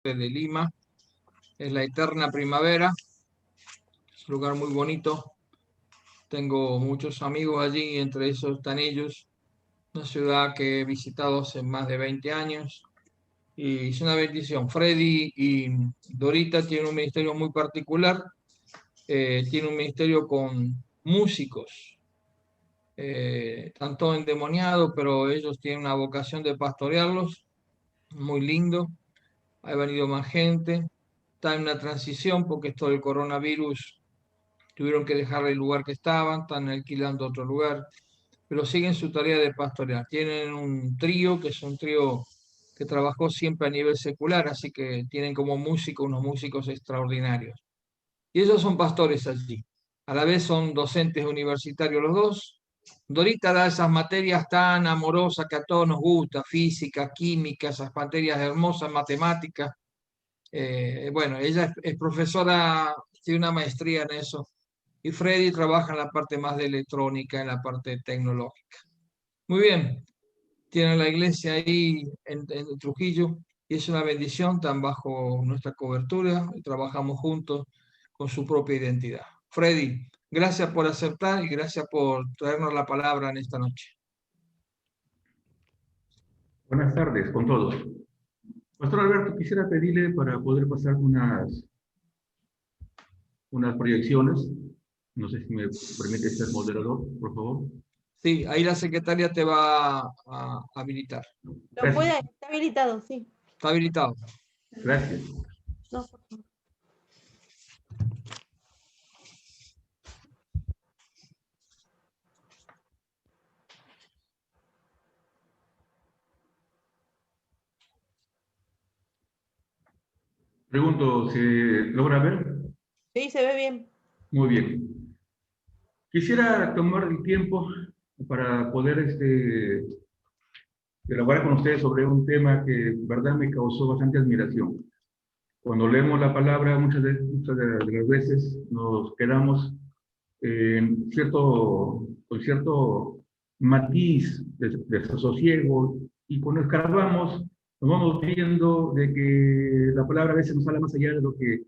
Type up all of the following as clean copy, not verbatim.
de Lima. Es la eterna primavera, es un lugar muy bonito. Tengo muchos amigos allí, entre esos están ellos. Una ciudad que he visitado hace más de 20 años y es una bendición. Freddy y Dorita tienen un ministerio muy particular. Tienen un ministerio con músicos, tanto endemoniados, pero ellos tienen una vocación de pastorearlos, muy lindo. Ha venido más gente. Está en una transición porque esto del coronavirus tuvieron que dejar el lugar que estaban, están alquilando otro lugar, pero siguen su tarea de pastorear. Tienen un trío, que es un trío que trabajó siempre a nivel secular, así que tienen como músicos unos músicos extraordinarios. Y ellos son pastores allí. A la vez son docentes universitarios los dos. Dorita da esas materias tan amorosas que a todos nos gusta, física, química, esas materias hermosas, matemáticas. Bueno, ella es profesora, tiene una maestría en eso. Y Freddy trabaja en la parte más de electrónica, en la parte tecnológica. Muy bien, tienen la iglesia ahí en Trujillo y es una bendición, están bajo nuestra cobertura y trabajamos juntos con su propia identidad. Freddy, gracias por aceptar y gracias por traernos la palabra en esta noche. Buenas tardes con todos. Pastor Alberto, quisiera pedirle para poder pasar unas proyecciones. No sé si me permite ser moderador, por favor. Sí, ahí la secretaria te va a habilitar. Lo puede, está habilitado, sí. Está habilitado. Gracias. No, por favor. Pregunto, ¿se logra ver? Sí, se ve bien. Muy bien. Quisiera tomar el tiempo para poder elaborar con ustedes sobre un tema que, verdad, me causó bastante admiración. Cuando leemos la palabra, muchas de las veces nos quedamos con cierto matiz de desasosiego, y cuando escarbamos nos vamos viendo de que la palabra a veces nos habla más allá de lo que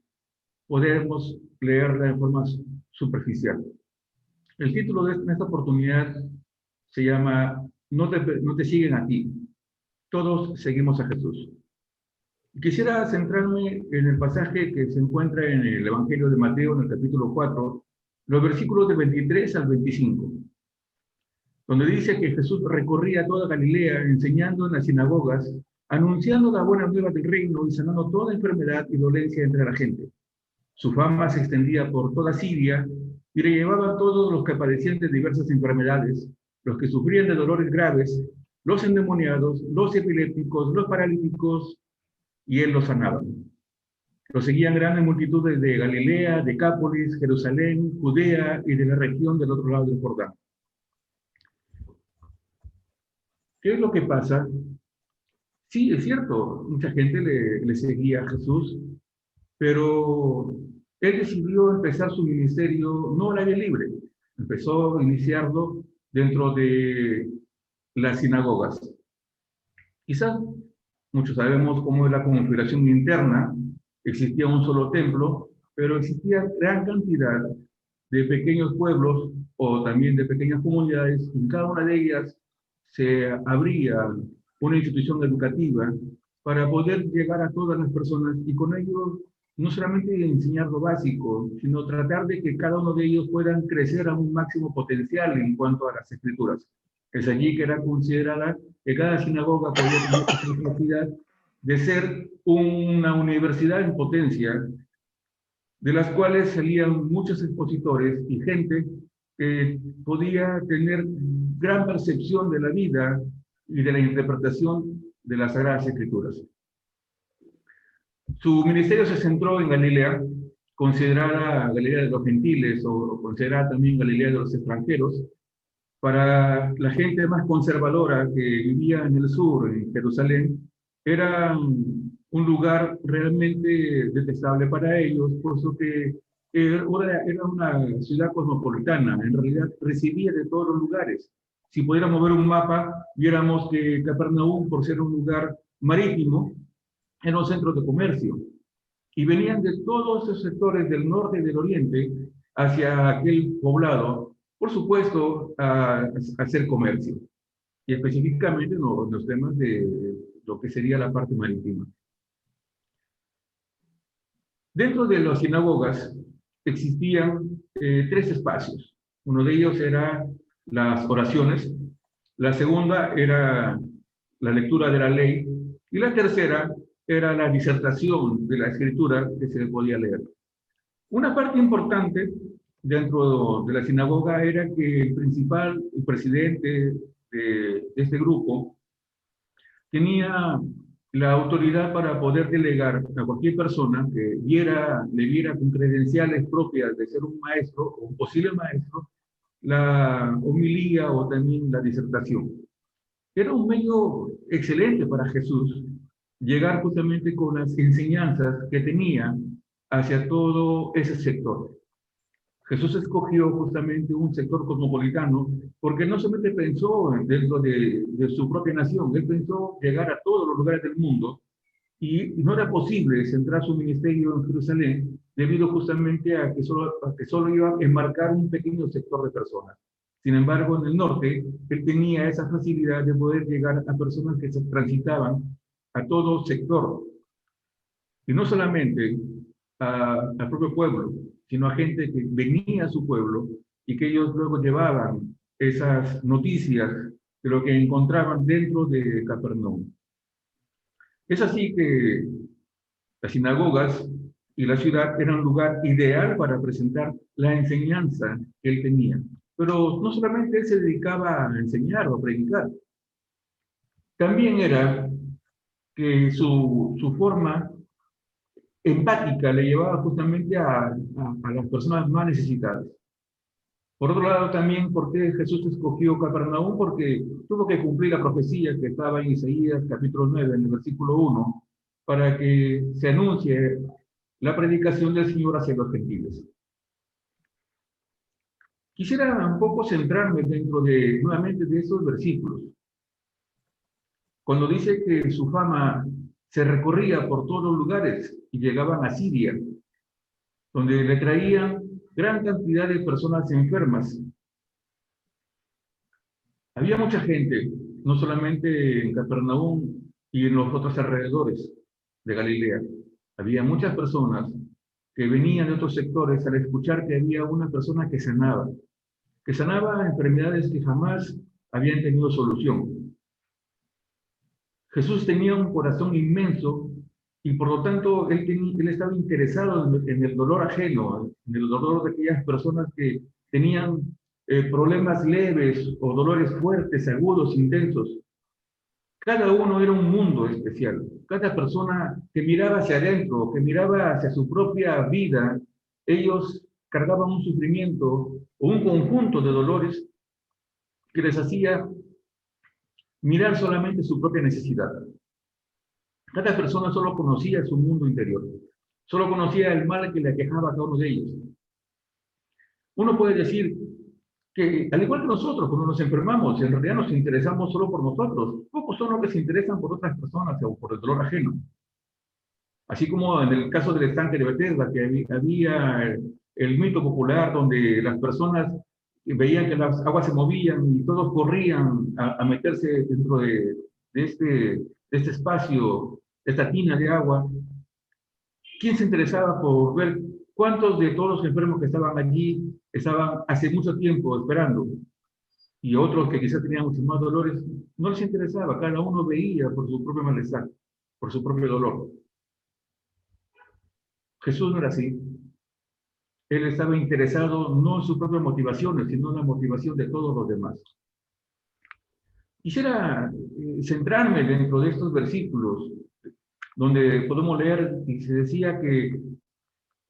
podemos leerla de forma superficial. El título de esta oportunidad se llama No te siguen a ti, todos seguimos a Jesús. Quisiera centrarme en el pasaje que se encuentra en el Evangelio de Mateo, en el capítulo 4, los versículos de 23 al 25, donde dice que Jesús recorría toda Galilea, enseñando en las sinagogas, anunciando la buena nueva del reino y sanando toda enfermedad y dolencia entre la gente. Su fama se extendía por toda Siria y le llevaba a todos los que padecían de diversas enfermedades, los que sufrían de dolores graves, los endemoniados, los epilépticos, los paralíticos, y él los sanaba. Lo seguían grandes multitudes de Galilea, Decápolis, Jerusalén, Judea y de la región del otro lado del Jordán. ¿Qué es lo que pasa? Sí, es cierto, mucha gente le seguía a Jesús, pero él decidió empezar su ministerio no al aire libre, empezó a iniciarlo dentro de las sinagogas. Quizás muchos sabemos cómo es la configuración interna. Existía un solo templo, pero existía gran cantidad de pequeños pueblos o también de pequeñas comunidades. En cada una de ellas se abría una institución educativa para poder llegar a todas las personas y con ello no solamente enseñar lo básico, sino tratar de que cada uno de ellos puedan crecer a un máximo potencial en cuanto a las escrituras. Es allí que era considerada que cada sinagoga podía tener la capacidad de ser una universidad en potencia, de las cuales salían muchos expositores y gente que podía tener gran percepción de la vida y de la interpretación de las Sagradas Escrituras. Su ministerio se centró en Galilea, considerada Galilea de los gentiles o considerada también Galilea de los extranjeros. Para la gente más conservadora que vivía en el sur, en Jerusalén, era un lugar realmente detestable para ellos, puesto que era una ciudad cosmopolitana, en realidad recibía de todos los lugares. Si pudiéramos ver un mapa, viéramos que Capernaum, por ser un lugar marítimo, eran centros de comercio, y venían de todos esos sectores del norte y del oriente hacia aquel poblado, por supuesto, a hacer comercio, y específicamente en los temas de lo que sería la parte marítima. Dentro de las sinagogas existían tres espacios. Uno de ellos era las oraciones, la segunda era la lectura de la ley, y la tercera era la disertación de la escritura que se podía leer. Una parte importante dentro de la sinagoga era que el presidente de este grupo, tenía la autoridad para poder delegar a cualquier persona que le viera con credenciales propias de ser un maestro o un posible maestro, la homilía o también la disertación. Era un medio excelente para Jesús llegar justamente con las enseñanzas que tenía hacia todo ese sector. Jesús escogió justamente un sector cosmopolitano porque no solamente pensó dentro de su propia nación, él pensó llegar a todos los lugares del mundo, y no era posible centrar su ministerio en Jerusalén debido justamente a que solo iba a enmarcar un pequeño sector de personas. Sin embargo, en el norte, él tenía esa facilidad de poder llegar a personas que se transitaban a todo sector, y no solamente al propio pueblo, sino a gente que venía a su pueblo y que ellos luego llevaban esas noticias de lo que encontraban dentro de Capernaum. Es así que las sinagogas y la ciudad eran un lugar ideal para presentar la enseñanza que él tenía. Pero no solamente él se dedicaba a enseñar o a predicar, también era que su forma empática le llevaba justamente a las personas más necesitadas. Por otro lado, también, ¿por qué Jesús escogió Capernaum? Porque tuvo que cumplir la profecía que estaba en Isaías capítulo 9, en el versículo 1, para que se anuncie la predicación del Señor hacia los gentiles. Quisiera un poco centrarme nuevamente de esos versículos. Cuando dice que su fama se recorría por todos los lugares y llegaban a Siria, donde le traían gran cantidad de personas enfermas. Había mucha gente, no solamente en Capernaum y en los otros alrededores de Galilea. Había muchas personas que venían de otros sectores al escuchar que había una persona que sanaba enfermedades que jamás habían tenido solución. Jesús tenía un corazón inmenso y por lo tanto él estaba interesado en el dolor ajeno, en el dolor de aquellas personas que tenían problemas leves o dolores fuertes, agudos, intensos. Cada uno era un mundo especial. Cada persona que miraba hacia adentro, que miraba hacia su propia vida, ellos cargaban un sufrimiento o un conjunto de dolores que les hacía mirar solamente su propia necesidad. Cada persona solo conocía su mundo interior, solo conocía el mal que le aquejaba a cada uno de ellos. Uno puede decir que, al igual que nosotros, cuando nos enfermamos, en realidad nos interesamos solo por nosotros. Pocos son los que se interesan por otras personas o por el dolor ajeno. Así como en el caso del estanque de Bethesda, que había el mito popular donde las personas veían que las aguas se movían y todos corrían a meterse dentro de este espacio, esta tina de agua. ¿Quién se interesaba por ver cuántos de todos los enfermos que estaban allí estaban hace mucho tiempo esperando? Y otros que quizás tenían muchos más dolores, no les interesaba, cada uno veía por su propio malestar, por su propio dolor. Jesús no era así. Él estaba interesado no en sus propias motivaciones, sino en la motivación de todos los demás. Quisiera centrarme dentro de estos versículos, donde podemos leer y se decía que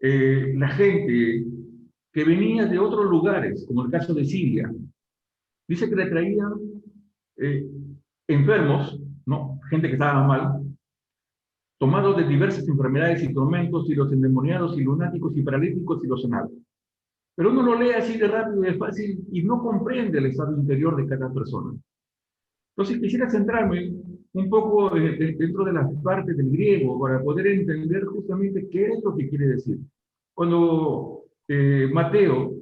la gente que venía de otros lugares, como el caso de Siria, dice que le traían enfermos, ¿no? Gente que estaba mal, tomados de diversas enfermedades y tormentos, y los endemoniados y lunáticos y paralíticos y los sanados. Pero uno lo lee así de rápido y de fácil y no comprende el estado interior de cada persona. Entonces quisiera centrarme un poco dentro de las partes del griego para poder entender justamente qué es lo que quiere decir. Cuando Mateo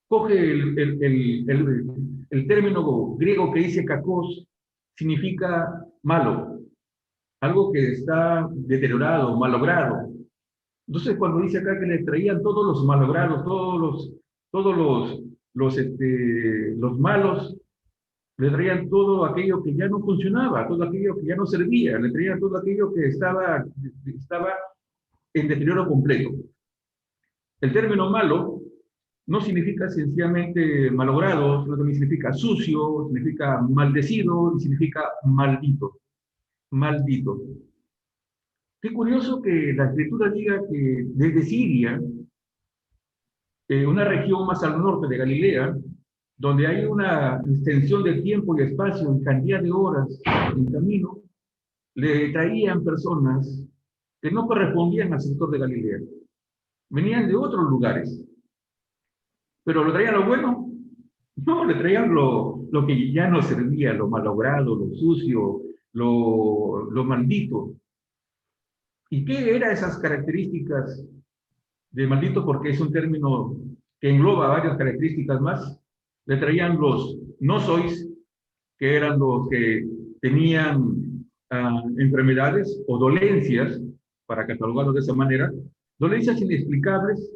coge el término griego que dice kakos, significa malo, algo que está deteriorado, malogrado. Entonces, cuando dice acá que le traían todos los malogrados, los malos, le traían todo aquello que ya no funcionaba, todo aquello que ya no servía, le traían todo aquello que estaba en deterioro completo. El término malo no significa sencillamente malogrado, sino también significa sucio, significa maldecido y significa maldito. Maldito. Qué curioso que la escritura diga que desde Siria, una región más al norte de Galilea, donde hay una extensión de tiempo y espacio en cantidad de horas en camino, le traían personas que no correspondían al sector de Galilea. Venían de otros lugares. Pero ¿le traían lo bueno? No, le traían lo que ya no servía, lo malogrado, lo sucio, lo maldito. ¿Y qué eran esas características de maldito? Porque es un término que engloba varias características más. Le traían los no sois, que eran los que tenían enfermedades o dolencias, para catalogarlos de esa manera, dolencias inexplicables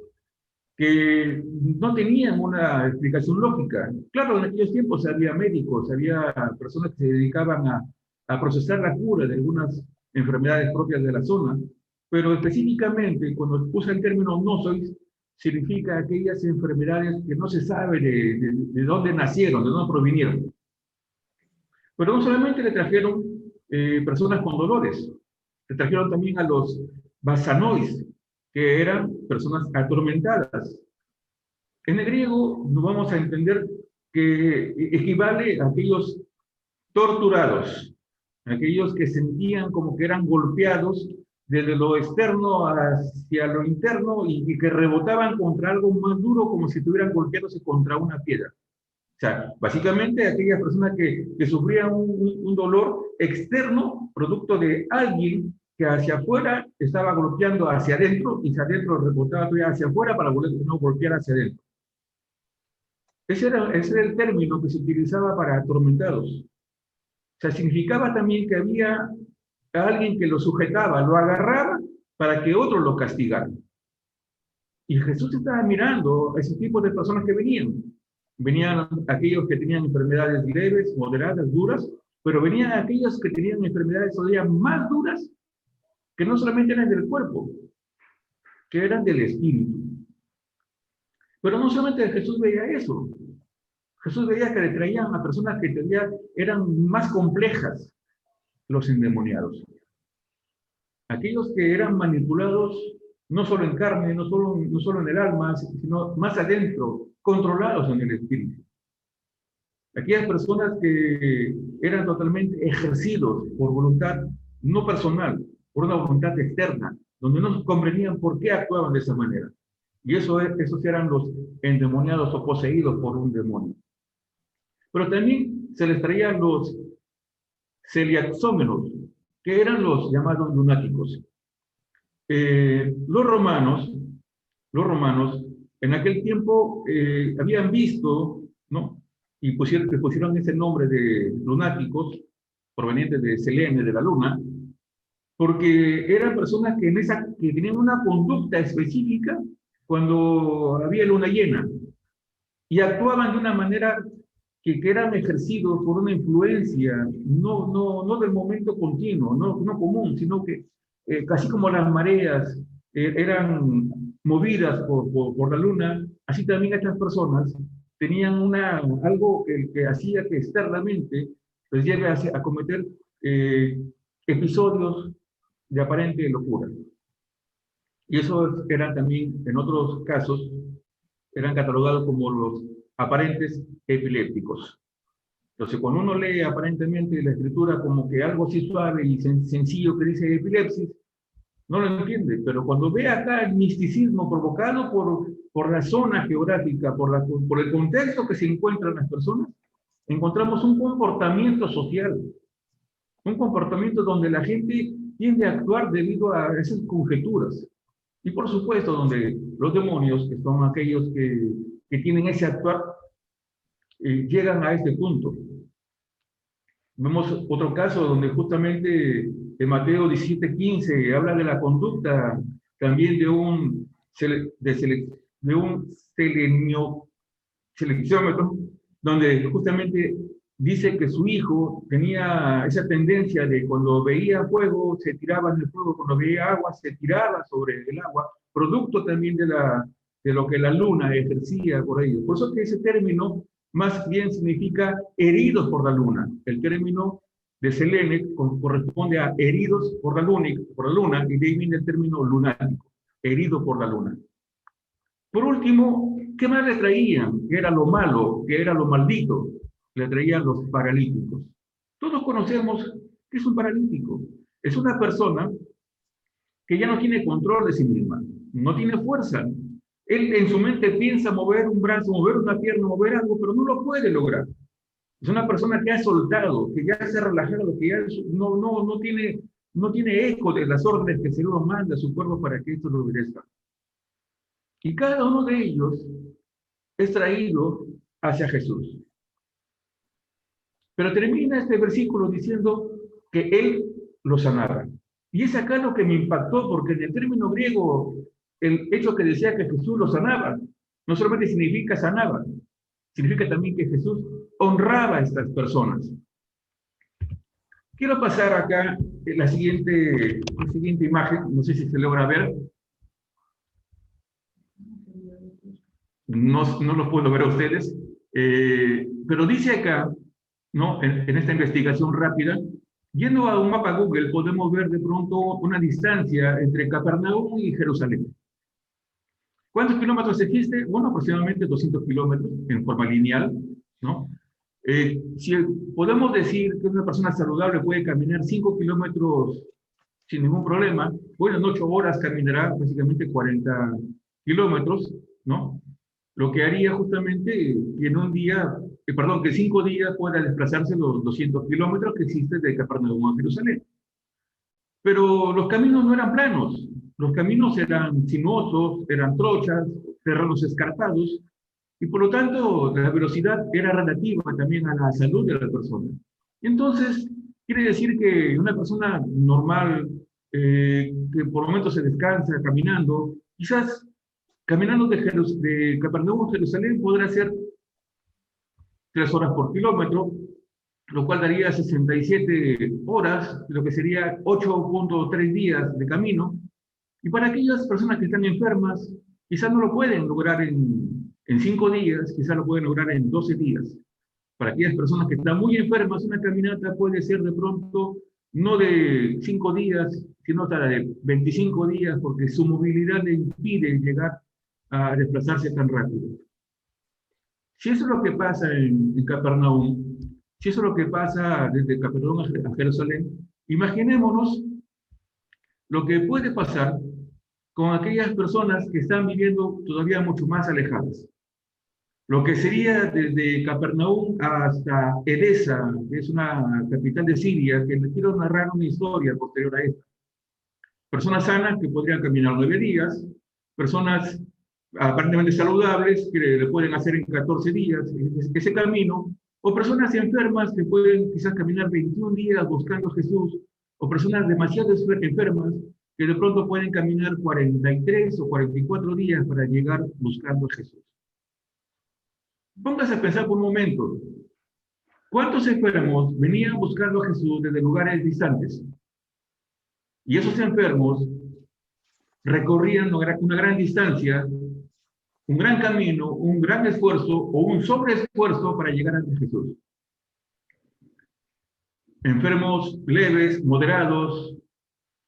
que no tenían una explicación lógica. Claro, en aquellos tiempos había médicos, había personas que se dedicaban a procesar la cura de algunas enfermedades propias de la zona, pero específicamente cuando usa el término no sois, significa aquellas enfermedades que no se sabe de dónde nacieron, de dónde provinieron. Pero no solamente le trajeron personas con dolores, le trajeron también a los basanois, que eran personas atormentadas. En el griego nos vamos a entender que equivale a aquellos torturados, aquellos que sentían como que eran golpeados desde lo externo hacia lo interno y que rebotaban contra algo más duro como si estuvieran golpeándose contra una piedra. O sea, básicamente aquellas personas que sufrían un dolor externo, producto de alguien que hacia afuera estaba golpeando hacia adentro y hacia adentro rebotaba todavía hacia afuera para volver a no golpear hacia adentro. Ese era el término que se utilizaba para atormentados. O sea, significaba también que había alguien que lo sujetaba, lo agarraba para que otro lo castigara. Y Jesús estaba mirando a ese tipo de personas que venían. Venían aquellos que tenían enfermedades leves, moderadas, duras, pero venían aquellos que tenían enfermedades todavía más duras, que no solamente eran del cuerpo, que eran del espíritu. Pero no solamente Jesús veía eso. Jesús veía que le traían a personas que eran más complejas, los endemoniados. Aquellos que eran manipulados no solo en carne, no solo en el alma, sino más adentro, controlados en el espíritu. Aquellas personas que eran totalmente ejercidos por voluntad no personal, por una voluntad externa, donde no comprendían por qué actuaban de esa manera. Y esos eran los endemoniados o poseídos por un demonio. Pero también se les traían los celiaxómenos, que eran los llamados lunáticos. Los romanos, en aquel tiempo habían visto, ¿no? Y pusieron ese nombre de lunáticos, provenientes de Selene, de la luna, porque eran personas que tenían una conducta específica cuando había luna llena, y actuaban de una manera que eran ejercidos por una influencia, no del momento continuo, no común, sino que casi como las mareas eran movidas por la luna, así también estas personas tenían algo que hacía que externamente les lleve a cometer episodios de aparente locura. Y eso eran también, en otros casos, eran catalogados como los aparentes epilépticos. Entonces, cuando uno lee aparentemente la escritura como que algo así suave y sencillo que dice epilepsis, no lo entiende, pero cuando ve acá el misticismo provocado por la zona geográfica, por el contexto que se encuentran las personas, encontramos un comportamiento social Un comportamiento donde la gente tiende a actuar debido a esas conjeturas. Y por supuesto, donde los demonios, que son aquellos que tienen ese actuar, llegan a este punto. Vemos otro caso donde justamente en Mateo 17:15 habla de la conducta también de un selecciómetro, donde justamente dice que su hijo tenía esa tendencia de cuando veía fuego, se tiraba en el fuego, cuando veía agua, se tiraba sobre el agua, producto también de lo que la luna ejercía por ellos. Por eso que ese término más bien significa heridos por la luna. El término de Selene corresponde a heridos por la luna, y de ahí viene el término lunático, herido por la luna. Por último, ¿qué más le traían? ¿Qué era lo malo? ¿Qué era lo maldito? Le traían los paralíticos. Todos conocemos qué es un paralítico. Es una persona que ya no tiene control de sí misma, no tiene fuerza. Él en su mente piensa mover un brazo, mover una pierna, mover algo, pero no lo puede lograr. Es una persona que ha soltado, que ya se ha relajado, que ya no tiene eco de las órdenes que el Señor manda a su cuerpo para que esto lo obedezca. Y cada uno de ellos es traído hacia Jesús. Pero termina este versículo diciendo que Él lo sanaba. Y es acá lo que me impactó, porque en el término griego, el hecho que decía que Jesús lo sanaba, no solamente significa sanaba, significa también que Jesús honraba a estas personas. Quiero pasar acá la siguiente imagen, no sé si se logra ver. No lo puedo ver a ustedes, pero dice acá, ¿no? En esta investigación rápida, yendo a un mapa Google, podemos ver de pronto una distancia entre Capernaum y Jerusalén. ¿Cuántos kilómetros existe? Bueno, aproximadamente 200 kilómetros en forma lineal, ¿no? Si podemos decir que una persona saludable puede caminar 5 kilómetros sin ningún problema, bueno, en 8 horas caminará básicamente 40 kilómetros, ¿no? Lo que haría justamente que en un día, que 5 días pueda desplazarse los 200 kilómetros que existen de Capernaum a Jerusalén. Pero los caminos no eran planos, los caminos eran sinuosos, eran trochas, terrenos escarpados, y por lo tanto la velocidad era relativa también a la salud de la persona. Y entonces, quiere decir que una persona normal, que por momentos se descansa caminando, quizás caminando de Capernaum a Jerusalén podrá ser 3 horas por kilómetro, lo cual daría 67 horas, lo que sería 8.3 días de camino. Y para aquellas personas que están enfermas, quizás no lo pueden lograr en 5 días, quizás lo pueden lograr en 12 días. Para aquellas personas que están muy enfermas, una caminata puede ser de pronto no de 5 días, sino hasta de 25 días, porque su movilidad le impide llegar a desplazarse tan rápido. Si eso es lo que pasa en Capernaum, si eso es lo que pasa desde Capernaum a Jerusalén, imaginémonos lo que puede pasar con aquellas personas que están viviendo todavía mucho más alejadas. Lo que sería desde Capernaum hasta Edesa, que es una capital de Siria, que les quiero narrar una historia posterior a esta. Personas sanas que podrían caminar 9 días, personas aparentemente saludables que le pueden hacer en 14 días ese camino, o personas enfermas que pueden quizás caminar 21 días buscando a Jesús, o personas demasiado enfermas que de pronto pueden caminar 43 o 44 días para llegar buscando a Jesús. Póngase a pensar por un momento, ¿cuántos enfermos venían buscando a Jesús desde lugares distantes? Y esos enfermos recorrían una gran distancia, un gran camino, un gran esfuerzo o un sobreesfuerzo para llegar a Jesús. Enfermos leves, moderados,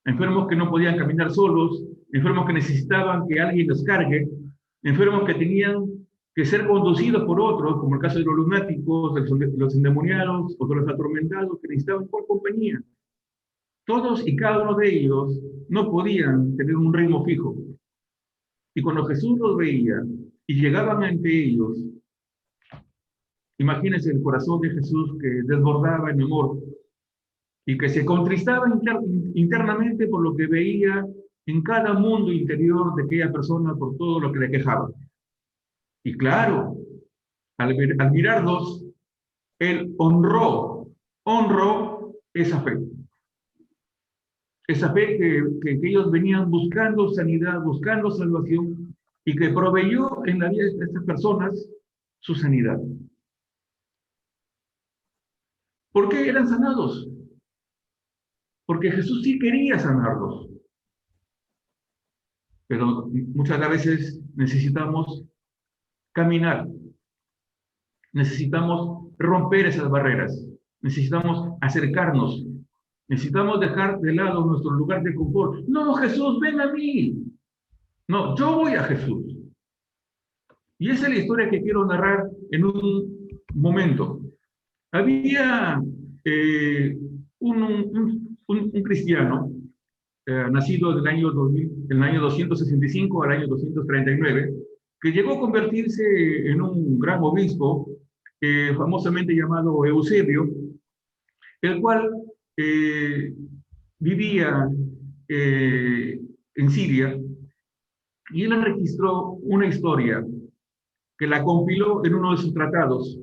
enfermos que no podían caminar solos, enfermos que necesitaban que alguien los cargue, enfermos que tenían que ser conducidos por otros, como el caso de los lunáticos, los endemoniados o de los atormentados que necesitaban por compañía. Todos y cada uno de ellos no podían tener un ritmo fijo. Y cuando Jesús los veía y llegaban ante ellos, imagínense el corazón de Jesús que desbordaba en amor. y que se contristaba internamente por lo que veía en cada mundo interior de aquella persona por todo lo que le quejaba. Y claro, al mirarlos, él honró esa fe que ellos venían buscando sanidad, buscando salvación, y que proveyó en la vida de estas personas su sanidad. ¿Por qué eran sanados? Porque Jesús sí quería sanarlos. Pero muchas veces necesitamos caminar, necesitamos romper esas barreras, necesitamos acercarnos, necesitamos dejar de lado nuestro lugar de confort. No, Jesús, ven a mí. No, yo voy a Jesús. Y esa es la historia que quiero narrar en un momento. Había un cristiano nacido en el año 265 al año 239, que llegó a convertirse en un gran obispo, famosamente llamado Eusebio, el cual vivía en Siria, y él registró una historia que la compiló en uno de sus tratados.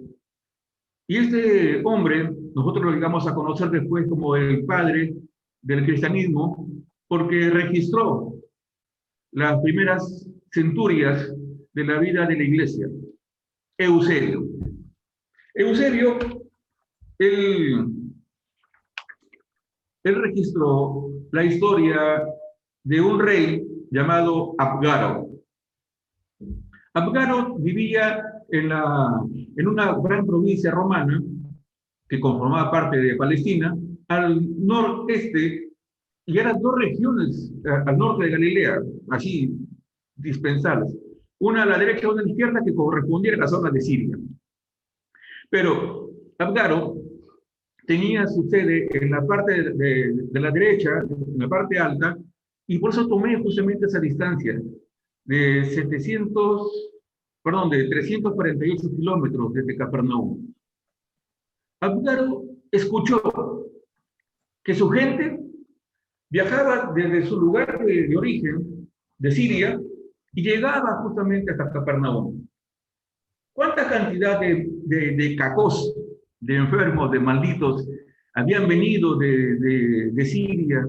Y este hombre, nosotros lo llegamos a conocer después como el padre del cristianismo, porque registró las primeras centurias de la vida de la iglesia. Eusebio. Eusebio, él registró la historia de un rey llamado Abgaro. Abgaro vivía en una gran provincia romana que conformaba parte de Palestina, al noreste, y eran dos regiones al norte de Galilea, así dispensables. Una a la derecha y una a la izquierda, que correspondía a la zona de Siria. Pero Abgaro tenía su sede en la parte de la derecha, en la parte alta, y por eso tomé justamente esa distancia de 348 kilómetros desde Capernaum. Abgaro escuchó que su gente viajaba desde su lugar de origen, de Siria, y llegaba justamente hasta Capernaum. ¿Cuánta cantidad de cacos, de enfermos, de malditos, habían venido de Siria?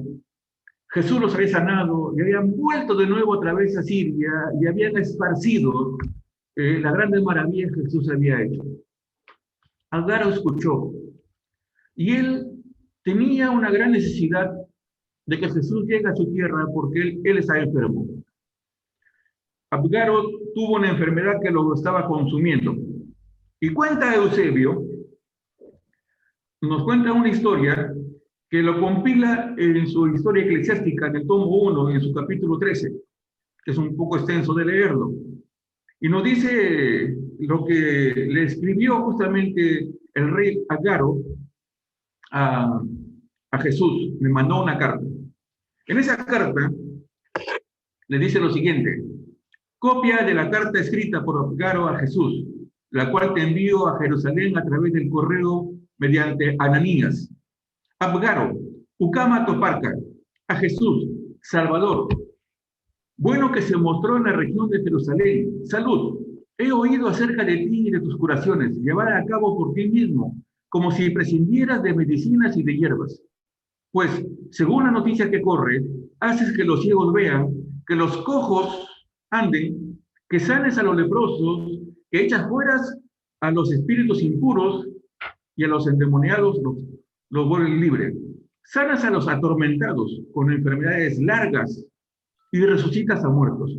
Jesús los había sanado y habían vuelto de nuevo otra vez a Siria y habían esparcido la grande maravilla que Jesús había hecho. Abgaro escuchó y él tenía una gran necesidad de que Jesús llegue a su tierra porque él está enfermo. Abgaro tuvo una enfermedad que lo estaba consumiendo. Y cuenta Eusebio, nos cuenta una historia que lo compila en su historia eclesiástica, en el tomo 1, en su capítulo 13, que es un poco extenso de leerlo. Y nos dice lo que le escribió justamente el rey Abgaro a Jesús. Le mandó una carta. En esa carta le dice lo siguiente: copia de la carta escrita por Abgaro a Jesús, la cual te envío a Jerusalén a través del correo mediante Ananías. Abgaro, Ucama Toparca, a Jesús, Salvador, bueno que se mostró en la región de Jerusalén. Salud, he oído acerca de ti y de tus curaciones, llevadas a cabo por ti mismo, como si prescindieras de medicinas y de hierbas. Pues, según la noticia que corre, haces que los ciegos vean, que los cojos anden, que sanes a los leprosos, que echas fuera a los espíritus impuros y a los endemoniados los vuelves libres. Sanas a los atormentados con enfermedades largas y resucitas a muertos.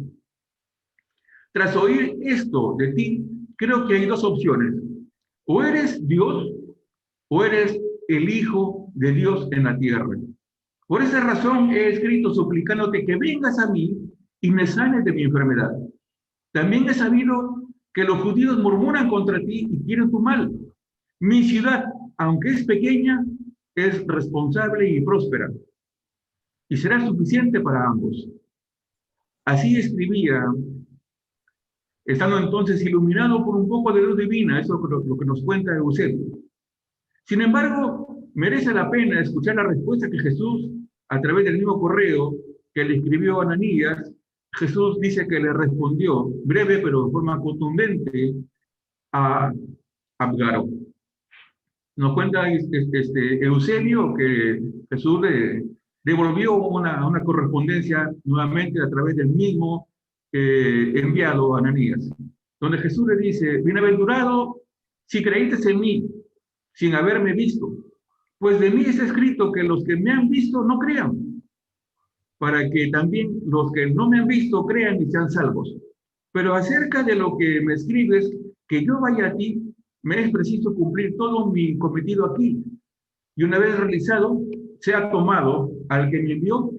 Tras oír esto de ti, creo que hay dos opciones. O eres Dios o eres el Hijo de Dios en la tierra. Por esa razón he escrito suplicándote que vengas a mí y me sanes de mi enfermedad. También he sabido que los judíos murmuran contra ti y quieren tu mal. Mi ciudad, aunque es pequeña, es responsable y próspera, y será suficiente para ambos. Así escribía, estando entonces iluminado por un poco de luz divina, eso es lo que nos cuenta Eusebio. Sin embargo, merece la pena escuchar la respuesta que Jesús, a través del mismo correo que le escribió a Ananías, Jesús dice que le respondió, breve pero de forma contundente, a Abgaro. Nos cuenta Eusebio que Jesús le devolvió una correspondencia nuevamente a través del mismo enviado a Ananías, donde Jesús le dice, bienaventurado si creíste en mí, sin haberme visto, pues de mí está escrito que los que me han visto no crean, para que también los que no me han visto crean y sean salvos. Pero acerca de lo que me escribes, que yo vaya a ti, me es preciso cumplir todo mi cometido aquí. Y una vez realizado, sea tomado al que me envió,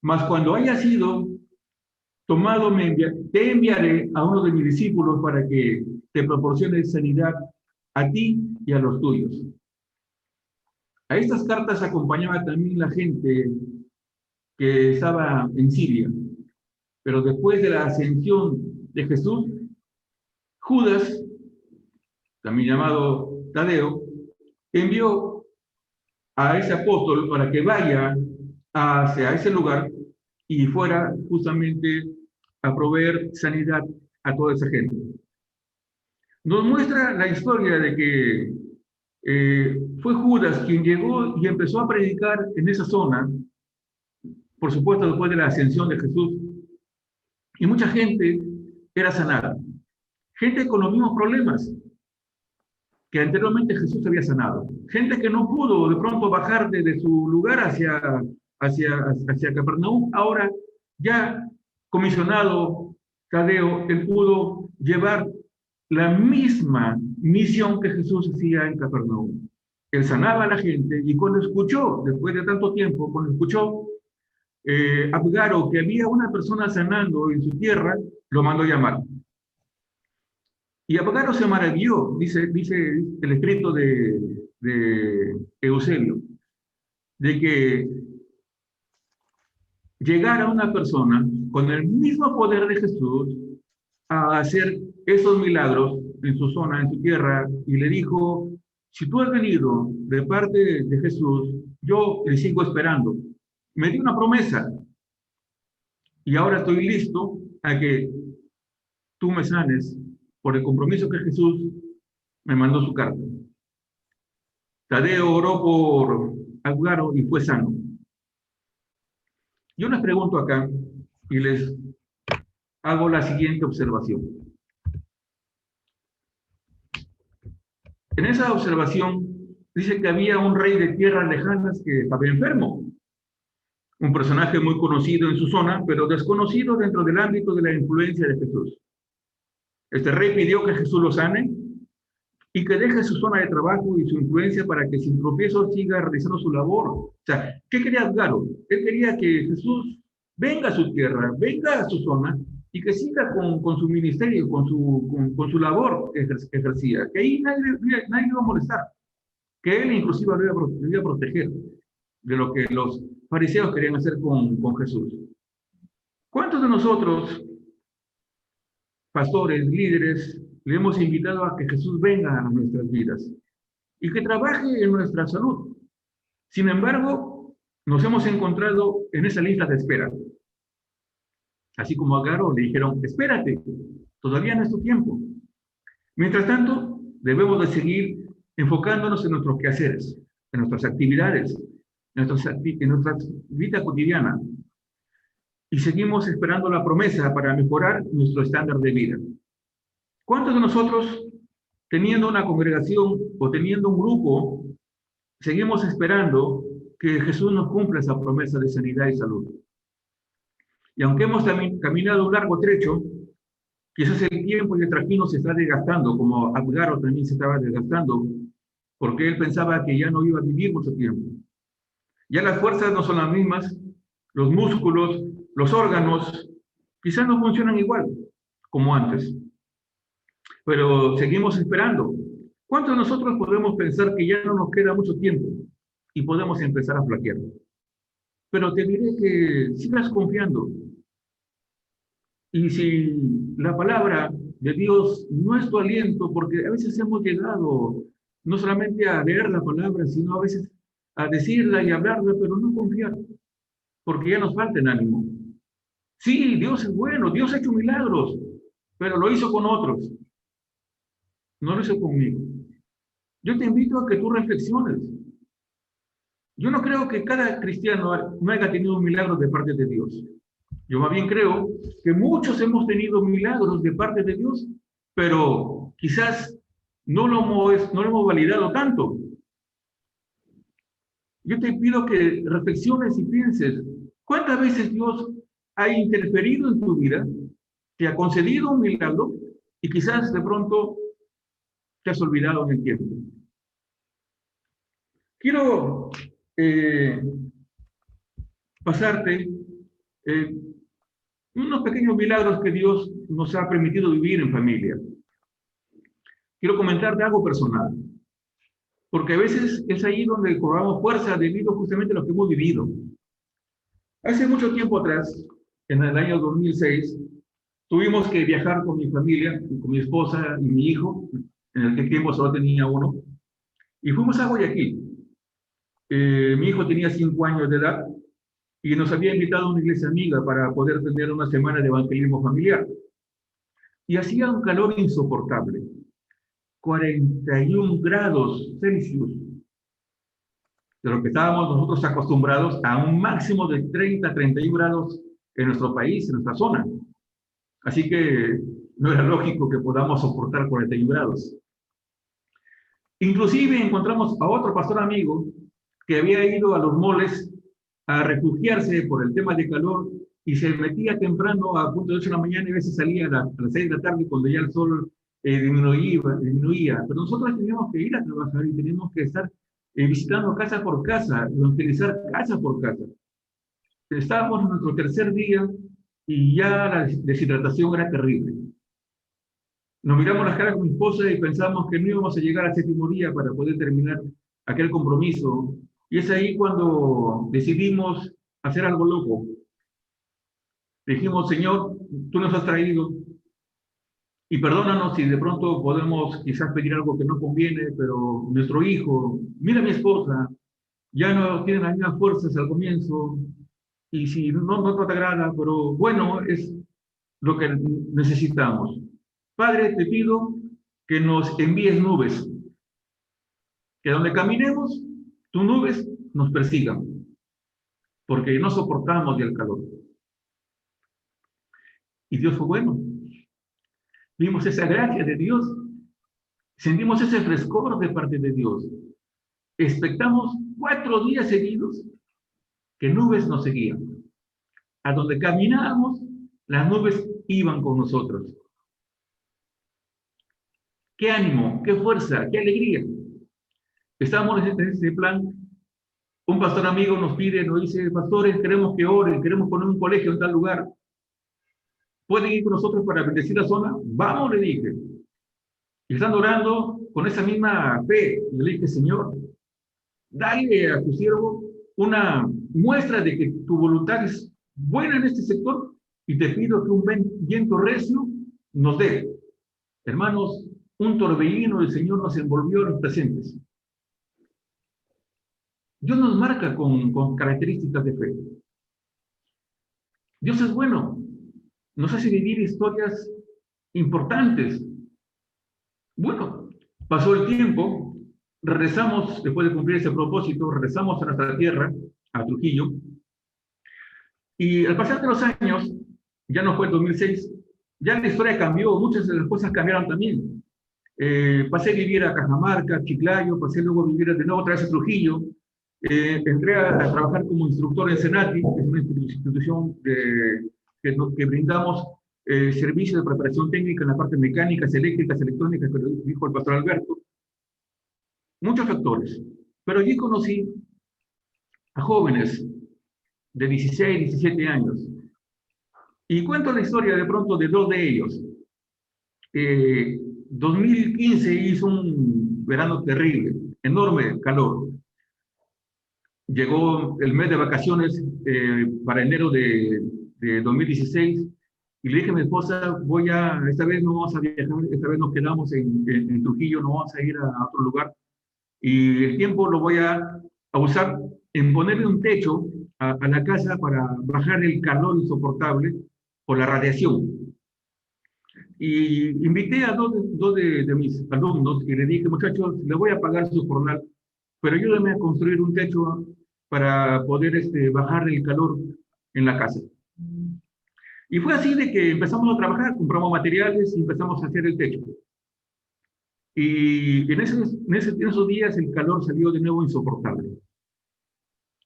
mas cuando haya sido tomado, te enviaré a uno de mis discípulos para que te proporcione sanidad a ti y a los tuyos. A estas cartas acompañaba también la gente que estaba en Siria. Pero después de la ascensión de Jesús, Judas, también llamado Tadeo, envió a ese apóstol para que vaya hacia ese lugar y fuera justamente a proveer sanidad a toda esa gente. Nos muestra la historia de que fue Judas quien llegó y empezó a predicar en esa zona, por supuesto después de la ascensión de Jesús, y mucha gente era sanada. Gente con los mismos problemas que anteriormente Jesús había sanado. Gente que no pudo de pronto bajar desde su lugar hacia Capernaum. Ahora, ya comisionado Tadeo, él pudo llevar la misma misión que Jesús hacía en Capernaum. Él sanaba a la gente y cuando escuchó, después de tanto tiempo, cuando escuchó Abgaro que había una persona sanando en su tierra, lo mandó llamar. Y Abgaro se maravilló, dice el escrito de Eusebio, de que llegara una persona con el mismo poder de Jesús a hacer esos milagros en su zona, en su tierra, y le dijo, si tú has venido de parte de Jesús, yo le sigo esperando. Me dio una promesa y ahora estoy listo a que tú me sanes por el compromiso que Jesús me mandó su carta. Tadeo oró por Abgaro y fue sano. Yo les pregunto acá y les hago la siguiente observación. En esa observación dice que había un rey de tierras lejanas que estaba enfermo. Un personaje muy conocido en su zona, pero desconocido dentro del ámbito de la influencia de Jesús. Este rey pidió que Jesús lo sane y que deje su zona de trabajo y su influencia para que sin tropiezo siga realizando su labor. O sea, ¿qué quería Abgaro? Él quería que Jesús venga a su tierra, venga a su zona y que siga con su ministerio, con su labor que ejercía. Que ahí nadie le iba a molestar. Que él inclusive lo iba a proteger de lo que los fariseos querían hacer con Jesús. ¿Cuántos de nosotros, pastores, líderes, le hemos invitado a que Jesús venga a nuestras vidas y que trabaje en nuestra salud? Sin embargo, nos hemos encontrado en esa lista de espera. Así como a Abgaro le dijeron, espérate, todavía no es tu tiempo. Mientras tanto, debemos de seguir enfocándonos en nuestros quehaceres, en nuestras actividades, en nuestra vida cotidiana. Y seguimos esperando la promesa para mejorar nuestro estándar de vida. ¿Cuántos de nosotros, teniendo una congregación o teniendo un grupo, seguimos esperando que Jesús nos cumpla esa promesa de sanidad y salud? Y aunque hemos caminado un largo trecho, quizás el tiempo y el trajín se está desgastando, como Abgaro también se estaba desgastando, porque él pensaba que ya no iba a vivir mucho tiempo. Ya las fuerzas no son las mismas, los músculos, los órganos, quizás no funcionan igual como antes. Pero seguimos esperando. ¿Cuántos de nosotros podemos pensar que ya no nos queda mucho tiempo y podemos empezar a flaquear? Pero te diré que sigas confiando. Y si la palabra de Dios no es tu aliento, porque a veces hemos llegado no solamente a leer la palabra, sino a veces a decirla y hablarla, pero no confiar, porque ya nos falta el ánimo. Sí, Dios es bueno, Dios ha hecho milagros, pero lo hizo con otros, no lo hizo conmigo. Yo te invito a que tú reflexiones. Yo no creo que cada cristiano no haya tenido un milagro de parte de Dios. Yo más bien creo que muchos hemos tenido milagros de parte de Dios, pero quizás no lo hemos validado tanto. Yo te pido que reflexiones y pienses, ¿cuántas veces Dios ha interferido en tu vida, te ha concedido un milagro y quizás de pronto te has olvidado en el tiempo? Quiero pasarte unos pequeños milagros que Dios nos ha permitido vivir en familia. Quiero comentarte algo personal, porque a veces es ahí donde cobramos fuerza debido justamente a lo que hemos vivido. Hace mucho tiempo atrás, en el año 2006, tuvimos que viajar con mi familia, con mi esposa y mi hijo, en aquel tiempo solo tenía uno, y fuimos a Guayaquil. Mi hijo tenía 5 años de edad y nos había invitado a una iglesia amiga para poder tener una semana de evangelismo familiar. Y hacía un calor insoportable, 41 grados Celsius, de lo que estábamos nosotros acostumbrados a un máximo de 30, 31 grados en nuestro país, en nuestra zona. Así que no era lógico que podamos soportar 41 grados. Inclusive encontramos a otro pastor amigo que había ido a los moles a refugiarse por el tema de calor y se metía temprano a punto de 8 de la mañana y a veces salía a las 6 de la tarde cuando ya el sol disminuía. Pero nosotros teníamos que ir a trabajar y teníamos que estar visitando casa por casa, evangelizar casa por casa. Estábamos en nuestro tercer día y ya la deshidratación era terrible. Nos miramos las caras con mi esposa y pensamos que no íbamos a llegar al 7º día para poder terminar aquel compromiso. Y es ahí cuando decidimos hacer algo loco. Dijimos, Señor, tú nos has traído y perdónanos si de pronto podemos quizás pedir algo que no conviene, pero nuestro hijo, mira a mi esposa, ya no tiene las mismas fuerzas al comienzo y si no te agrada, pero bueno, es lo que necesitamos. Padre, te pido que nos envíes nubes, que donde caminemos, tus nubes nos persigan, porque no soportamos ya el calor. Y Dios fue bueno. Vimos esa gracia de Dios, sentimos ese frescor de parte de Dios. Expectamos 4 días seguidos que nubes nos seguían. A donde caminábamos, las nubes iban con nosotros. ¡Qué ánimo, qué fuerza, qué alegría! Estamos en este plan. Un pastor amigo nos dice, pastores, queremos que oren, queremos poner un colegio en tal lugar. ¿Pueden ir con nosotros para bendecir la zona? Vamos, le dije. Y están orando con esa misma fe. Y le dije, Señor, dale a tu siervo una muestra de que tu voluntad es buena en este sector y te pido que un viento recio nos dé. Hermanos, un torbellino del Señor nos envolvió a los presentes. Dios nos marca con características de fe. Dios es bueno. Nos hace vivir historias importantes. Bueno, pasó el tiempo, regresamos, después de cumplir ese propósito, regresamos a nuestra tierra, a Trujillo, y al pasar de los años, ya no fue el 2006, ya la historia cambió, muchas de las cosas cambiaron también. Pasé a vivir a Cajamarca, Chiclayo, pasé luego a vivir de nuevo otra vez a Trujillo, entré a trabajar como instructor en Senati, que es una institución que brindamos servicios de preparación técnica en la parte mecánicas, eléctricas, electrónicas, que dijo el pastor Alberto. Muchos factores. Pero allí conocí a jóvenes de 16, 17 años. Y cuento la historia de pronto de 2 de ellos. 2015 hizo un verano terrible, enorme calor. Llegó el mes de vacaciones para enero de 2016 y le dije a mi esposa, esta vez no vamos a viajar, esta vez nos quedamos en Trujillo, no vamos a ir a otro lugar y el tiempo lo voy a a usar en ponerle un techo a la casa para bajar el calor insoportable por la radiación. Y invité a dos de mis alumnos y le dije, muchachos, les voy a pagar su jornal, pero ayúdenme a construir un techo para poder bajar el calor en la casa. Y fue así de que empezamos a trabajar, compramos materiales y empezamos a hacer el techo. Y en esos días el calor salió de nuevo insoportable.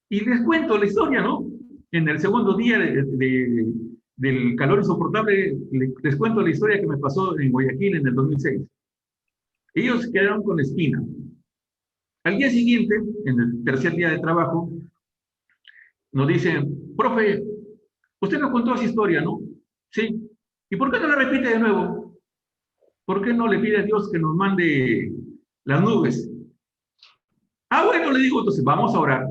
Y les cuento la historia, ¿no? En el segundo día del calor insoportable, les cuento la historia que me pasó en Guayaquil en el 2006. Ellos quedaron con la espina. Al día siguiente, en el tercer día de trabajo, nos dicen, profe, usted nos contó esa historia, ¿no? Sí. ¿Y por qué no la repite de nuevo? ¿Por qué no le pide a Dios que nos mande las nubes? Ah, bueno, le digo, entonces vamos a orar.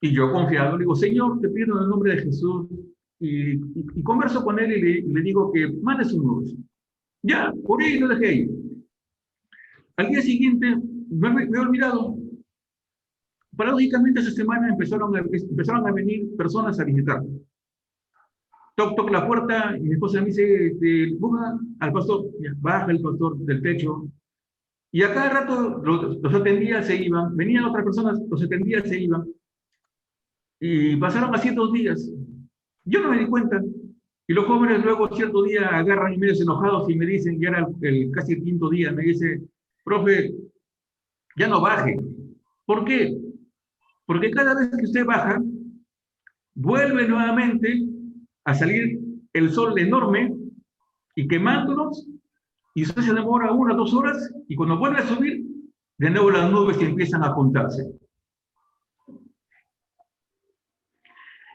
Y yo confiado le digo, Señor, te pido en el nombre de Jesús. Y converso con él y le digo que mande sus nubes. Ya, por ahí lo dejé ahí. Al día siguiente, me he olvidado. Paradójicamente, esa semana empezaron a venir personas a visitar. Toc, toc la puerta y mi esposa me dice, busca al pastor. Ya, baja el pastor del techo. Y a cada rato los atendía, se iban. Venían otras personas, los atendía, se iban. Y pasaron así 2 días. Yo no me di cuenta. Y los jóvenes luego cierto día agarran y medios enojados y me dicen, ya era casi el 5.º día, me dice, profe, ya no baje. ¿Por qué? Porque cada vez que usted baja, vuelve nuevamente a salir el sol enorme y quemándonos, y usted se demora 1 o 2 horas, y cuando vuelve a subir, de nuevo las nubes empiezan a juntarse.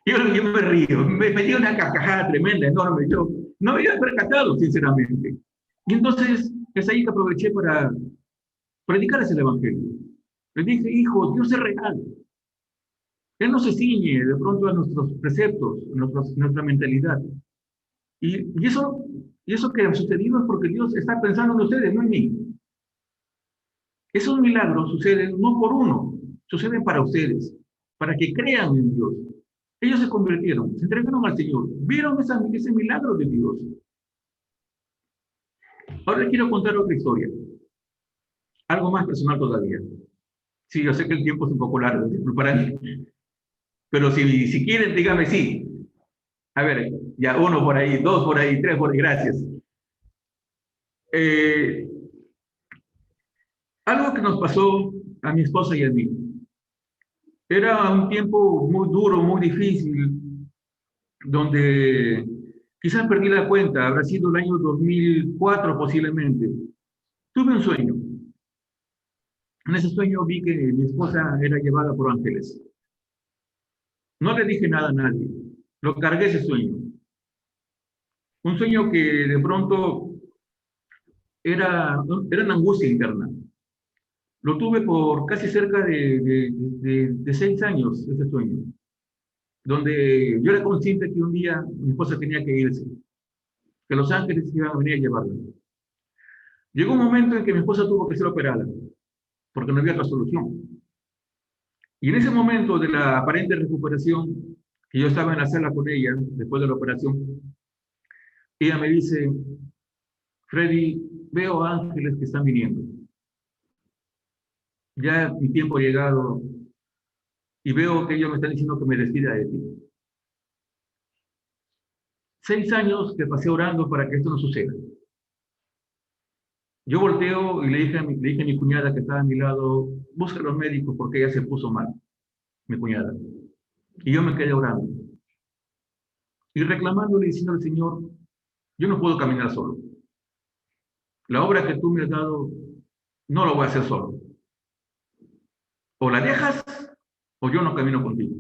Yo me río, me dio una carcajada tremenda, enorme. Yo no me había percatado, sinceramente. Y entonces es ahí que aproveché para predicarles el Evangelio. Les dije, hijo, Dios es real. Él no se ciñe de pronto a nuestros preceptos, nuestra mentalidad. Y eso que ha sucedido es porque Dios está pensando en ustedes, no en mí. Esos milagros suceden no por uno, suceden para ustedes, para que crean en Dios. Ellos se convirtieron, se entregaron al Señor, vieron ese milagro de Dios. Ahora les quiero contar otra historia, algo más personal todavía. Sí, yo sé que el tiempo es un poco largo, disculparán, pero si quieren, díganme sí. A ver, ya 1 por ahí, 2 por ahí, 3 por ahí, gracias. Algo que nos pasó a mi esposa y a mí. Era un tiempo muy duro, muy difícil, donde quizás perdí la cuenta, habrá sido el año 2004 posiblemente. Tuve un sueño. En ese sueño vi que mi esposa era llevada por ángeles. No le dije nada a nadie. Lo cargué ese sueño. Un sueño que de pronto era una angustia interna. Lo tuve por casi cerca de 6 años, ese sueño. Donde yo era consciente que un día mi esposa tenía que irse. Que los ángeles iban a venir a llevarla. Llegó un momento en que mi esposa tuvo que ser operada. Porque no había otra solución. Y en ese momento de la aparente recuperación, que yo estaba en la sala con ella, después de la operación, ella me dice, Freddy, veo ángeles que están viniendo. Ya mi tiempo ha llegado y veo que ellos me están diciendo que me despida de ti. 6 años que pasé orando para que esto no suceda. Yo volteo y le dije a mi cuñada que estaba a mi lado, busca a los médicos porque ella se puso mal, mi cuñada. Y yo me quedé orando. Y reclamándole, diciendo al Señor, yo no puedo caminar solo. La obra que tú me has dado, no la voy a hacer solo. O la dejas, o yo no camino contigo.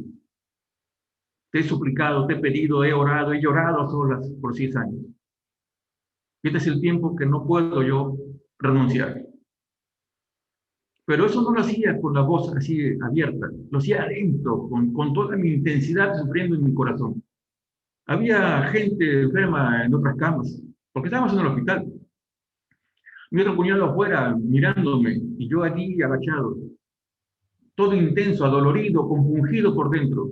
Te he suplicado, te he pedido, he orado, he llorado a solas por 6 años. Y este es el tiempo que no puedo yo renunciar. Pero eso no lo hacía con la voz así abierta, lo hacía adentro, con toda mi intensidad sufriendo en mi corazón. Había gente enferma en otras camas, porque estábamos en el hospital. Mi otro cuñado afuera mirándome, y yo allí agachado. todo intenso, adolorido, compungido por dentro.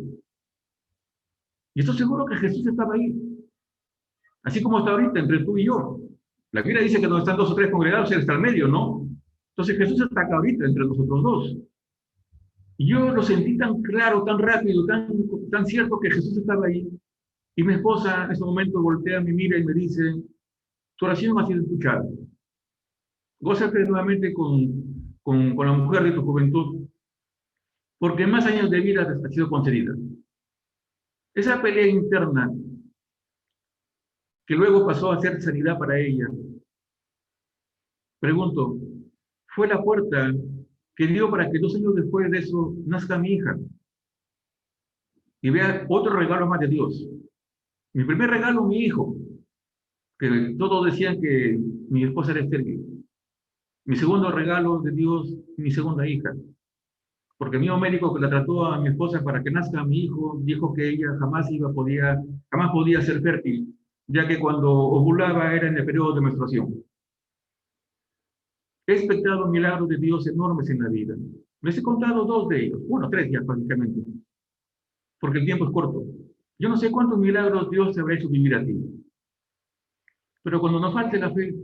Y estoy seguro que Jesús estaba ahí, así como está ahorita entre tú y yo. La Biblia dice que donde están dos o tres congregados, Él está al medio, ¿no? Entonces Jesús está acá ahorita entre nosotros dos. Y yo lo sentí tan claro, tan rápido, tan cierto que Jesús estaba ahí. Y mi esposa en ese momento voltea, me mira y me dice, tu oración ha sido escuchada. Gózate nuevamente con la mujer de tu juventud, porque más años de vida te ha sido concedida. Esa pelea interna, que luego pasó a ser sanidad para ella, pregunto, fue la puerta que dio para que 2 años después de eso nazca mi hija y vea otro regalo más de Dios. Mi primer regalo, mi hijo, que todos decían que mi esposa era estéril. Mi segundo regalo de Dios, mi segunda hija. Porque el mismo médico que la trató a mi esposa para que nazca mi hijo, dijo que ella jamás podía ser fértil, ya que cuando ovulaba era en el periodo de menstruación. He expectado milagros de Dios enormes en la vida. Les he contado 2 de ellos, bueno, 3 ya prácticamente, porque el tiempo es corto. Yo no sé cuántos milagros Dios te habrá hecho vivir a ti. Pero cuando nos falte la fe,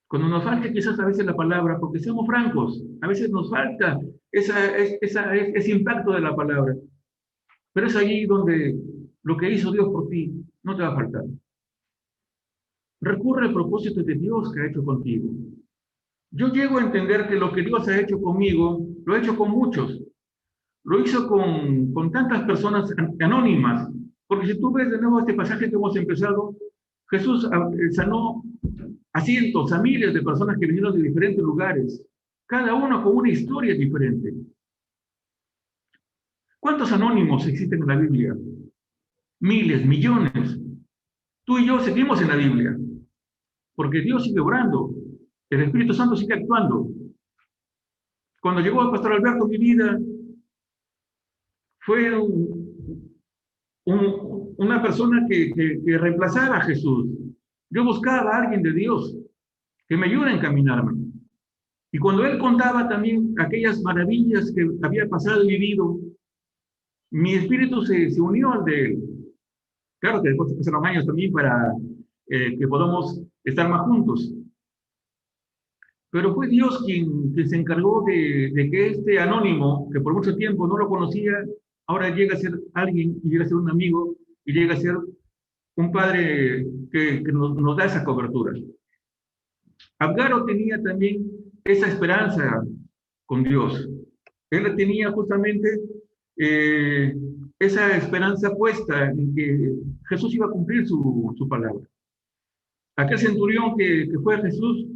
cuando nos falte quizás a veces la palabra, porque seamos francos, a veces nos falta ese impacto de la palabra. Pero es allí donde lo que hizo Dios por ti no te va a faltar. Recurre al propósito de Dios que ha hecho contigo. Yo llego a entender que lo que Dios ha hecho conmigo, lo ha hecho con muchos. Lo hizo con tantas personas anónimas. Porque si tú ves de nuevo este pasaje que hemos empezado, Jesús sanó a cientos, a miles de personas que vinieron de diferentes lugares, cada uno con una historia diferente. ¿Cuántos anónimos existen en la Biblia? Miles, millones. Tú y yo seguimos en la Biblia, porque Dios sigue obrando, el Espíritu Santo sigue actuando. Cuando llegó el pastor Alberto a mi vida, fue una persona que reemplazara a Jesús. Yo buscaba a alguien de Dios que me ayude a encaminarme. Y cuando él contaba también aquellas maravillas que había pasado y vivido, mi espíritu se unió al de él. Claro que después pasaron años también para que podamos estar más juntos. Pero fue Dios quien se encargó de que este anónimo, que por mucho tiempo no lo conocía, ahora llega a ser alguien, y llega a ser un amigo, y llega a ser un padre que nos da esa cobertura. Abgaro tenía también esa esperanza con Dios. Él tenía justamente esa esperanza puesta en que Jesús iba a cumplir su palabra. Aquel centurión que fue a Jesús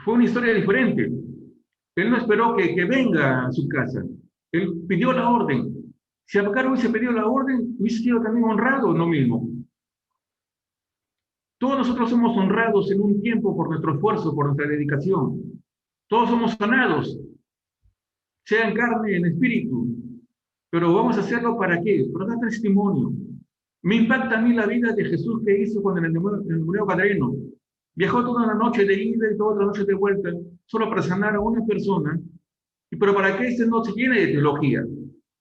fue una historia diferente. Él no esperó que venga a su casa. Él pidió la orden. Si Abgar hubiese pedido la orden, hubiese sido también honrado, no mismo. Todos nosotros somos honrados en un tiempo por nuestro esfuerzo, por nuestra dedicación. Todos somos sanados, sea en carne, en espíritu. Pero vamos a hacerlo ¿para qué? Para dar testimonio. Me impacta a mí la vida de Jesús que hizo con el endemoniado gadareno. Viajó toda una noche de ida y toda la noche de vuelta, solo para sanar a una persona, pero para que este no se llene de teología,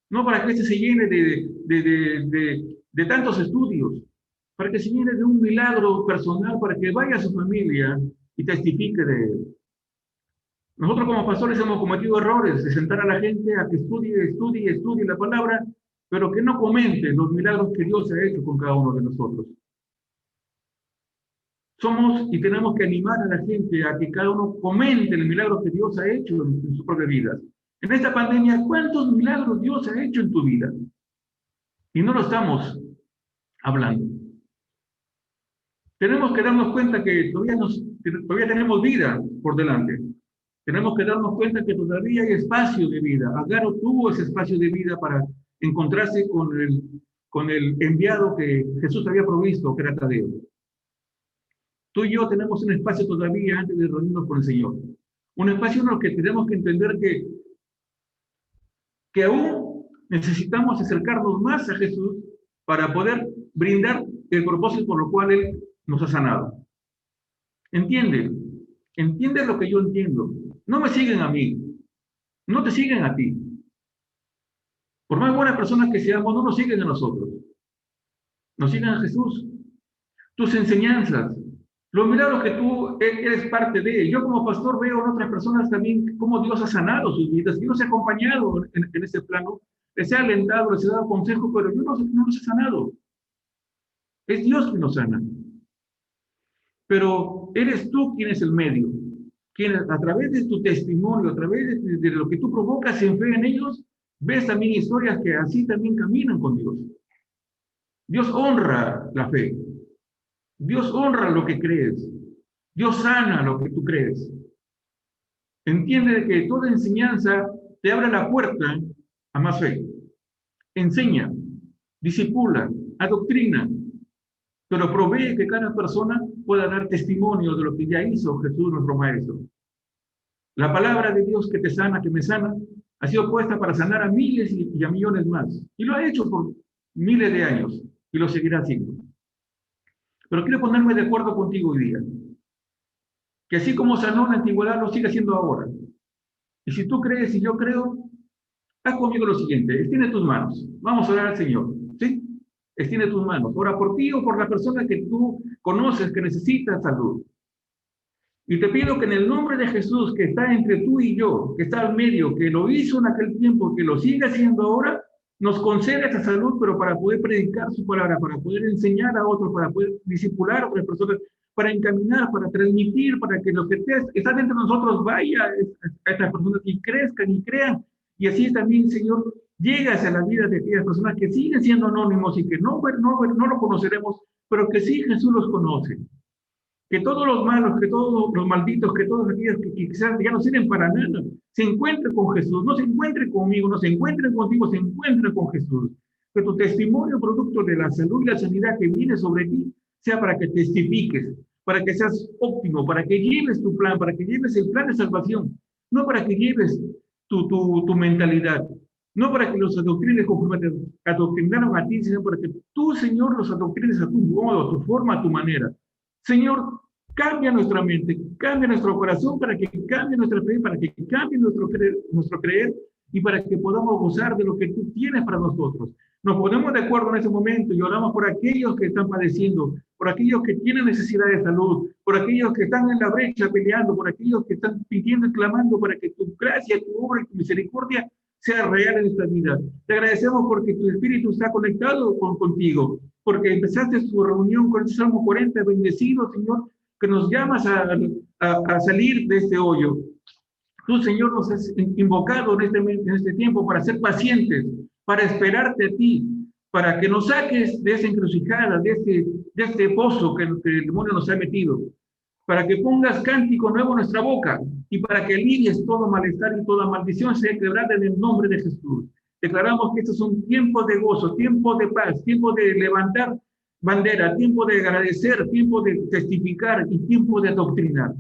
no para que este se llene de tantos estudios, para que se llene de un milagro personal, para que vaya a su familia y testifique de él. Nosotros como pastores hemos cometido errores de sentar a la gente a que estudie la palabra, pero que no comente los milagros que Dios ha hecho con cada uno de nosotros. Somos y tenemos que animar a la gente a que cada uno comente el milagro que Dios ha hecho en su propia vida. En esta pandemia, ¿cuántos milagros Dios ha hecho en tu vida? Y no lo estamos hablando. Tenemos que darnos cuenta que todavía tenemos vida por delante. Tenemos que darnos cuenta que todavía hay espacio de vida. Agaro tuvo ese espacio de vida para encontrarse con el enviado que Jesús había provisto, que era Tadeo. Tú y yo tenemos un espacio todavía antes de reunirnos con el Señor. Un espacio en el que tenemos que entender que aún necesitamos acercarnos más a Jesús para poder brindar el propósito por lo cual Él nos ha sanado. ¿Entiende lo que yo entiendo? No me siguen a mí. No te siguen a ti. Por más buenas personas que seamos, no nos siguen a nosotros. Nos siguen a Jesús. Tus enseñanzas, los milagros que tú eres parte de. Yo como pastor veo en otras personas también cómo Dios ha sanado sus vidas. Dios ha acompañado en ese plano. Les ha alentado, les ha dado consejo, pero yo no los he sanado. Es Dios quien nos sana. Pero eres tú quien es el medio. Quien a través de tu testimonio, a través de lo que tú provocas en fe en ellos, ves también historias que así también caminan con Dios. Dios honra la fe. Dios honra lo que crees. Dios sana lo que tú crees. Entiende que toda enseñanza te abre la puerta a más fe. Enseña, disipula, adoctrina, pero provee que cada persona pueda dar testimonio de lo que ya hizo Jesús, nuestro Maestro. La palabra de Dios que te sana, que me sana, ha sido puesta para sanar a miles y a millones más. Y lo ha hecho por miles de años y lo seguirá haciendo. Pero quiero ponerme de acuerdo contigo hoy día. Que así como sanó en la antigüedad, lo sigue haciendo ahora. Y si tú crees y yo creo, haz conmigo lo siguiente: extiende tus manos. Vamos a orar al Señor. ¿Sí? Extiende tus manos. Ora por ti o por la persona que tú conoces que necesita salud. Y te pido que en el nombre de Jesús, que está entre tú y yo, que está al medio, que lo hizo en aquel tiempo, que lo sigue haciendo ahora, nos conceda esa salud, pero para poder predicar su palabra, para poder enseñar a otros, para poder discipular a otras personas, para encaminar, para transmitir, para que lo que está dentro de nosotros vaya a estas personas y crezcan y crean. Y así también, Señor, llegas a la vida de aquellas personas que siguen siendo anónimos y que no lo conoceremos, pero que sí Jesús los conoce. Que todos los malos, que todos los malditos, que todos aquellos que quizás ya no sirven para nada, se encuentren con Jesús, no se encuentren conmigo, no se encuentren contigo, se encuentren con Jesús. Que tu testimonio producto de la salud y la sanidad que viene sobre ti sea para que testifiques, para que seas óptimo, para que lleves tu plan, para que lleves el plan de salvación, no para que lleves tu mentalidad, no para que los adoctrines conforme te adoctrinaron a ti, sino para que tú, Señor, los adoctrines a tu modo, a tu forma, a tu manera. Señor, cambia nuestra mente, cambia nuestro corazón para que cambie nuestra fe, para que cambie nuestro creer y para que podamos gozar de lo que tú tienes para nosotros. Nos ponemos de acuerdo en ese momento y oramos por aquellos que están padeciendo, por aquellos que tienen necesidad de salud, por aquellos que están en la brecha peleando, por aquellos que están pidiendo y clamando para que tu gracia, tu obra y tu misericordia sea real en esta vida. Te agradecemos porque tu espíritu está conectado contigo, porque empezaste su reunión con el Salmo 40, bendecido, Señor, que nos llamas a salir de este hoyo. Tú, Señor, nos has invocado en este tiempo para ser pacientes, para esperarte a ti, para que nos saques de esa encrucijada, de este pozo que el demonio nos ha metido, para que pongas cántico nuevo en nuestra boca y para que alivies todo malestar y toda maldición sea quebrada en el nombre de Jesús. Declaramos que estos es un tiempo de gozo, tiempo de paz, tiempo de levantar bandera, tiempo de agradecer, tiempo de testificar y tiempo de adoctrinar.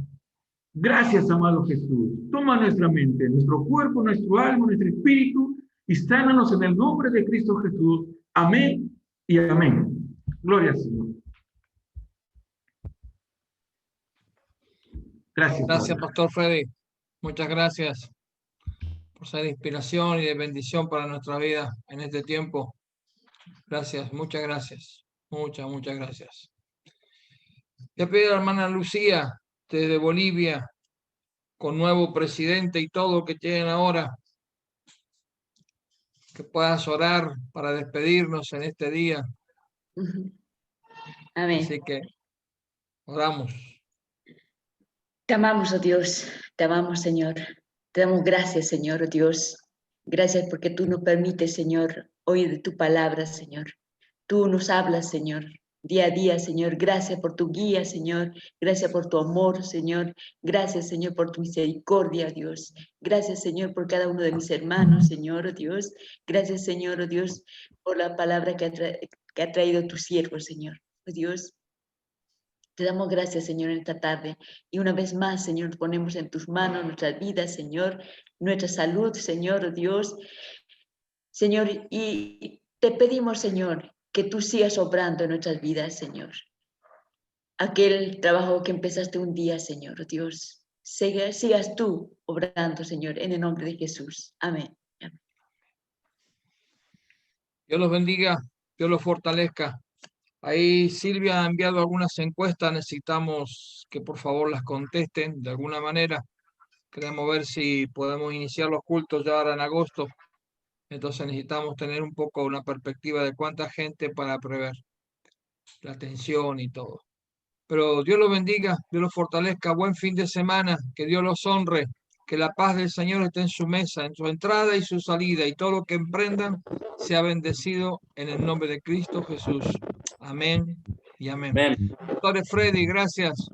Gracias, amado Jesús. Toma nuestra mente, nuestro cuerpo, nuestro alma, nuestro espíritu y sánanos en el nombre de Cristo Jesús. Amén y amén. Gloria al Señor. Gracias. Gracias, Pastor Freddy. Muchas gracias por ser de inspiración y de bendición para nuestra vida en este tiempo. Gracias, muchas gracias. Muchas gracias. Voy a pedir a la hermana Lucía, desde Bolivia, con nuevo presidente y todo que tienen ahora, que puedas orar para despedirnos en este día. Amén. Así que oramos. Te amamos, oh Dios, te amamos, Señor. Te damos gracias, Señor, oh Dios. Gracias porque tú nos permites, Señor, oír de tu palabra, Señor. Tú nos hablas, Señor, día a día, Señor. Gracias por tu guía, Señor. Gracias por tu amor, Señor. Gracias, Señor, por tu misericordia, Dios. Gracias, Señor, por cada uno de mis hermanos, Señor, oh Dios. Gracias, Señor, oh Dios, por la palabra que ha traído tu siervo, Señor, oh Dios. Te damos gracias, Señor, en esta tarde. Y una vez más, Señor, ponemos en tus manos nuestras vidas, Señor, nuestra salud, Señor, oh Dios. Señor, y te pedimos, Señor, que tú sigas obrando en nuestras vidas, Señor. Aquel trabajo que empezaste un día, Señor, oh Dios. sigas tú obrando, Señor, en el nombre de Jesús. Amén. Dios los bendiga, Dios los fortalezca. Ahí Silvia ha enviado algunas encuestas, necesitamos que por favor las contesten de alguna manera. Queremos ver si podemos iniciar los cultos ya ahora en agosto. Entonces necesitamos tener un poco una perspectiva de cuánta gente para prever la atención y todo. Pero Dios los bendiga, Dios los fortalezca, buen fin de semana, que Dios los honre, que la paz del Señor esté en su mesa, en su entrada y su salida, y todo lo que emprendan sea bendecido en el nombre de Cristo Jesús. Amén y amén. Amén. Doctor Freddy, gracias.